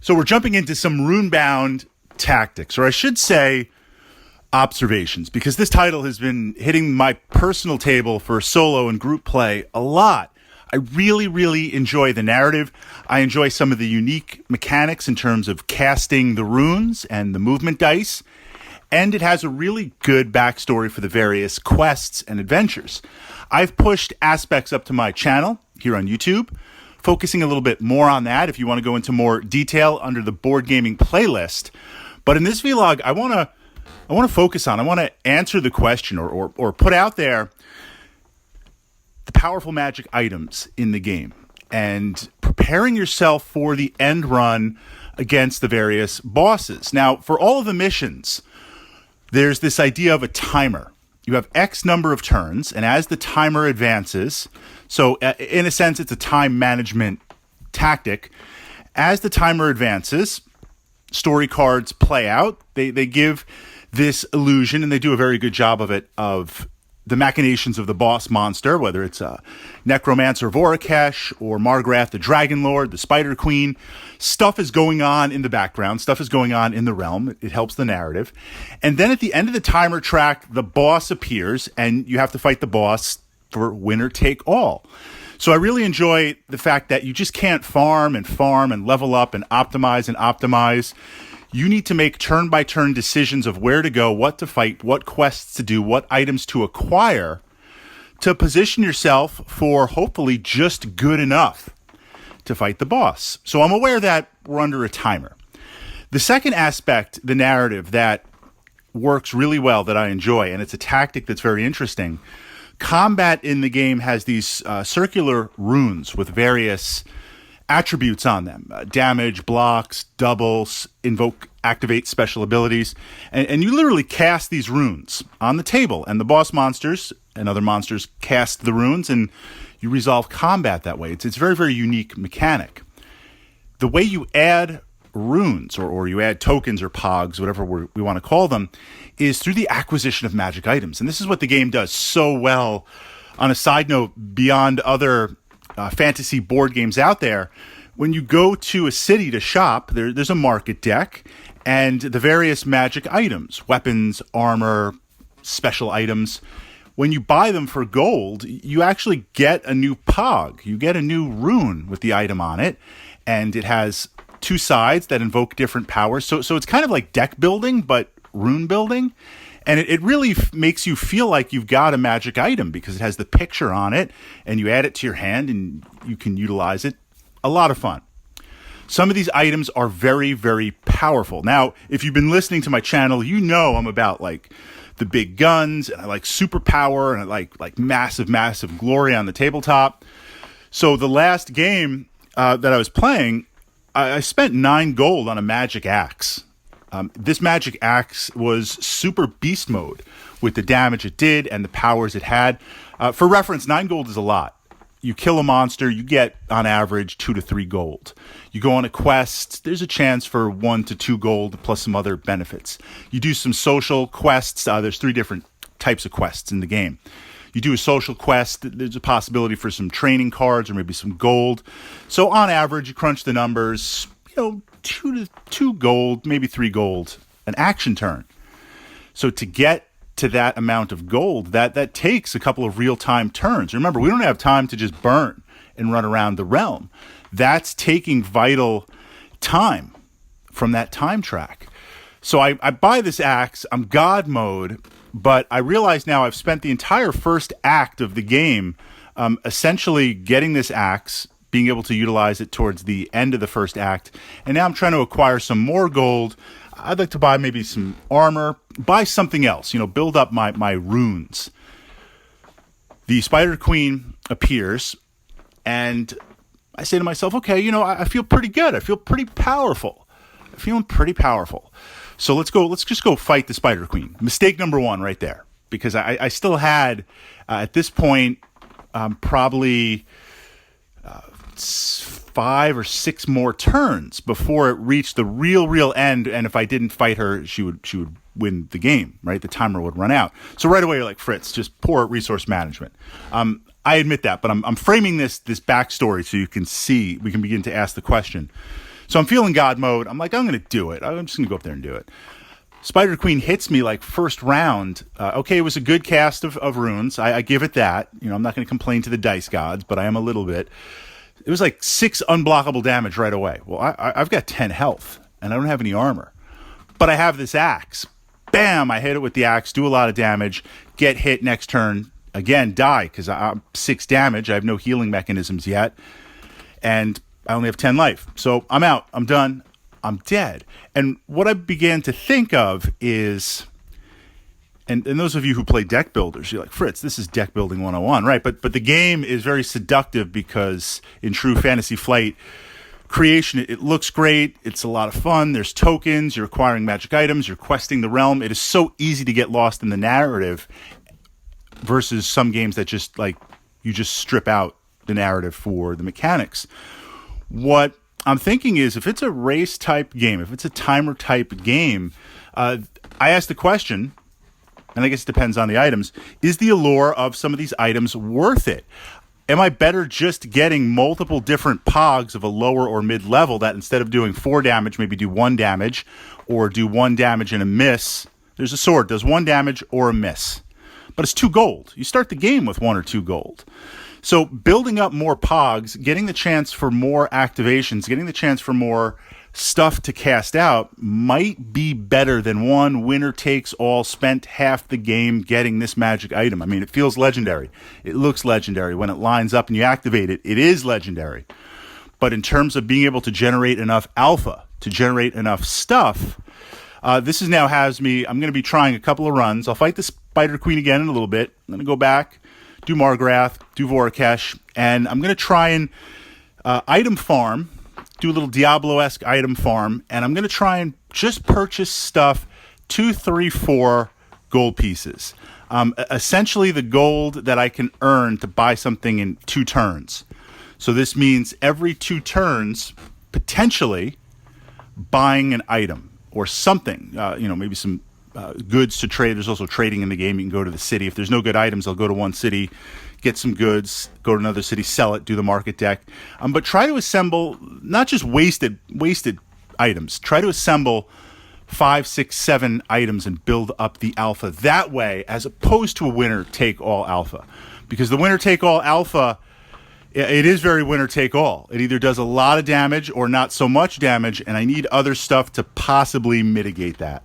So we're jumping into some Runebound tactics, or I should say observations, because this title has been hitting my personal table for solo and group play a lot. I really, really enjoy the narrative. I enjoy some of the unique mechanics in terms of casting the runes and the movement dice. And it has a really good backstory for the various quests and adventures. I've pushed aspects up to my channel here on YouTube, focusing a little bit more on that if you want to go into more detail under the board gaming playlist. But in this vlog, I want to answer the question or put out there the powerful magic items in the game and preparing yourself for the end run against the various bosses. Now, for all of the missions, there's this idea of a timer. You have X number of turns, and as the timer advances, so in a sense, it's a time management tactic. As the timer advances, story cards play out. They give this illusion, and they do a very good job of it, of the machinations of the boss monster, whether it's Necromancer Vorakesh or Margrath the Dragon Lord, the Spider Queen. Stuff is going on in the background. Stuff is going on in the realm. It helps the narrative. And then at the end of the timer track, the boss appears, and you have to fight the boss for winner take all. So I really enjoy the fact that you just can't farm and level up and optimize. You need to make turn-by-turn decisions of where to go, what to fight, what quests to do, what items to acquire to position yourself for hopefully just good enough to fight the boss. So I'm aware that we're under a timer. The second aspect, the narrative, that works really well, that I enjoy, and it's a tactic that's very interesting. Combat in the game has these circular runes with various attributes on them: damage, blocks, doubles, invoke, activate special abilities. And you literally cast these runes on the table, and the boss monsters and other monsters cast the runes, and you resolve combat that way. It's a very, very unique mechanic. The way you add runes, or you add tokens or pogs, whatever we want to call them, is through the acquisition of magic items. And this is what the game does so well. On a side note, beyond other fantasy board games out there, when you go to a city to shop, there's a market deck, and the various magic items, weapons, armor, special items. When you buy them for gold, you actually get a new pog. You get a new rune with the item on it, and it has two sides that invoke different powers. So it's kind of like deck building, but rune building. And it really makes you feel like you've got a magic item because it has the picture on it, and you add it to your hand and you can utilize it. A lot of fun. Some of these items are very, very powerful. Now, if you've been listening to my channel, you know I'm about like the big guns, and I like superpower, and I like massive, massive glory on the tabletop. So the last game that I was playing, I spent 9 gold on a magic axe. This magic axe was super beast mode with the damage it did and the powers it had. For reference, 9 gold is a lot. You kill a monster, you get on average 2 to 3 gold. You go on a quest, there's a chance for 1 to 2 gold plus some other benefits. You do some social quests. There's 3 different types of quests in the game. You do a social quest, there's a possibility for some training cards or maybe some gold. So on average, you crunch the numbers, 2 gold, maybe 3 gold, an action turn. So to get to that amount of gold, that takes a couple of real-time turns. Remember, we don't have time to just burn and run around the realm. That's taking vital time from that time track. So I buy this axe, I'm God mode, but I realize now I've spent the entire first act of the game essentially getting this axe, being able to utilize it towards the end of the first act, and now I'm trying to acquire some more gold. I'd like to buy maybe some armor, buy something else, build up my runes. The Spider Queen appears, and I say to myself, okay, I feel pretty good. I feel pretty powerful. I'm feeling pretty powerful. So let's just go fight the Spider Queen. Mistake number 1 right there, because I still had, at this point, probably 5 or 6 more turns before it reached the real end. And if I didn't fight her, she would win the game, right? The timer would run out. So right away, you're like, Fritz, just poor resource management. I admit that, but I'm framing this backstory so you can see, we can begin to ask the question. So I'm feeling God mode. I'm like, I'm going to do it. I'm just going to go up there and do it. Spider Queen hits me like first round. Okay, it was a good cast of runes. I give it that. I'm not going to complain to the dice gods, but I am a little bit. It was like 6 unblockable damage right away. Well, I've got 10 health, and I don't have any armor. But I have this axe. Bam! I hit it with the axe, do a lot of damage, get hit next turn, again, die, because I'm 6 damage. I have no healing mechanisms yet, and I only have 10 life. So I'm out. I'm done. I'm dead. And what I began to think of is, and those of you who play deck builders, you're like, Fritz, this is deck building 101, right? But the game is very seductive because in true Fantasy Flight creation, it looks great. It's a lot of fun. There's tokens. You're acquiring magic items. You're questing the realm. It is so easy to get lost in the narrative versus some games that just like you just strip out the narrative for the mechanics. What I'm thinking is, if it's a race type game, if it's a timer type game, I ask the question, and I guess it depends on the items, is the allure of some of these items worth it? Am I better just getting multiple different pogs of a lower or mid level that instead of doing 4 damage, maybe do 1 damage, or do 1 damage and a miss? There's a sword, does 1 damage or a miss. But it's 2 gold. You start the game with 1 or 2 gold. So building up more pogs, getting the chance for more activations, getting the chance for more stuff to cast out might be better than one winner takes all, spent half the game getting this magic item. I mean, it feels legendary. It looks legendary. When it lines up and you activate it, it is legendary. But in terms of being able to generate enough alpha, to generate enough stuff, this is now has me, I'm going to be trying a couple of runs. I'll fight the Spider Queen again in a little bit. I'm going to go back, do Margrath, do Vorakesh, and I'm going to try and item farm, do a little Diablo-esque item farm, and I'm going to try and just purchase stuff 2, 3, 4 gold pieces. Essentially the gold that I can earn to buy something in 2 turns. So this means every 2 turns, potentially buying an item or something, maybe some goods to trade. There's also trading in the game. You can go to the city. If there's no good items, I'll go to one city, get some goods, go to another city, sell it, do the market deck. But try to assemble not just wasted items. Try to assemble 5, 6, 7 items and build up the alpha that way, as opposed to a winner-take-all alpha. Because the winner-take-all alpha, it is very winner-take-all. It either does a lot of damage or not so much damage, and I need other stuff to possibly mitigate that.